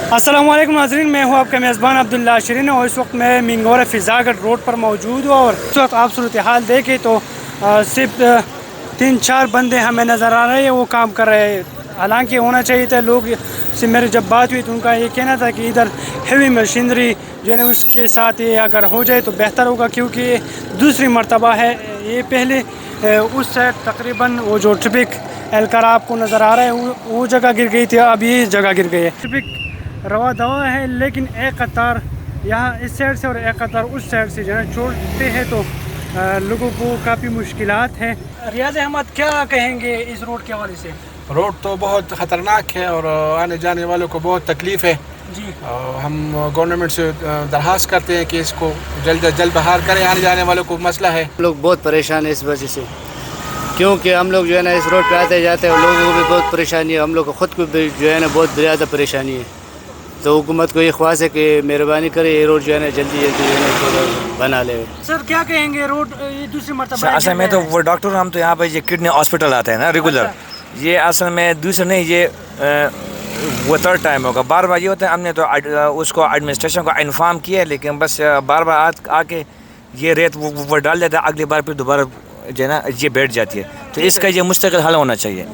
अस्सलामुअलैकुम नाज़रीन, मैं हूं आपका मेज़बान अब्दुल्ला शरीन और इस वक्त मैं मिंगोरा फ़िज़ागढ़ रोड पर मौजूद हूँ। और इस वक्त आप सूरत हाल देखें तो सिर्फ 3-4 बंदे हमें नज़र आ रहे हैं, वो काम कर रहे हैं। हालांकि होना चाहिए था, लोग से मेरी जब बात हुई तो उनका ये कहना था कि इधर हेवी मशीनरी जो है ना उसके साथ ये अगर हो जाए तो बेहतर होगा, क्योंकि ये दूसरी मरतबा है। ये पहले उस साइड तकरीबन वो जो ट्रैफिक एलकर आपको नज़र आ रहा है वो जगह गिर गई थी, अब ये जगह गिर गई है। ट्रैफिक रवा दवा है, लेकिन एक कतार यहाँ इस साइड से और एक कतार उस साइड से जो है छोड़ते हैं तो लोगों को काफ़ी मुश्किलात है। रियाज अहमद, क्या कहेंगे इस रोड के हवाले से? रोड तो बहुत ख़तरनाक है और आने जाने वालों को बहुत तकलीफ़ है जी। हम गवर्नमेंट से दरख्वास्त करते हैं कि इसको जल्द अज जल्द बहाल करें, आने जाने वालों को मसला है। हम लोग बहुत परेशान है इस वजह से, क्योंकि हम लोग जो है ना इस रोड पे आते जाते हैं और लोगों को भी बहुत परेशानी है, हम लोग को ख़ुद को भी जो है ना बहुत ज़्यादा परेशानी है। तो हुकूमत को ये ख्वाहिश है कि मेहरबानी करे ये रोड जो है ना जल्दी जल्दी जो है ना बना ले। सर क्या कहेंगे, रोड ये दूसरी मरतबा असल में तो वो डॉक्टर हम तो यहाँ पे ये किडनी हॉस्पिटल आते हैं ना रेगुलर। ये असल में दूसरा नहीं, ये वो थर्ड टाइम होगा। बार बार ये होता है, हमने तो उसको एडमिनिस्ट्रेशन को इन्फॉर्म किया है, लेकिन बस बार बार आके ये रेत वो डाल देता है, अगली बार फिर दोबारा जो है ना ये बैठ जाती है। तो इसका ये मुस्तकिल हल होना चाहिए।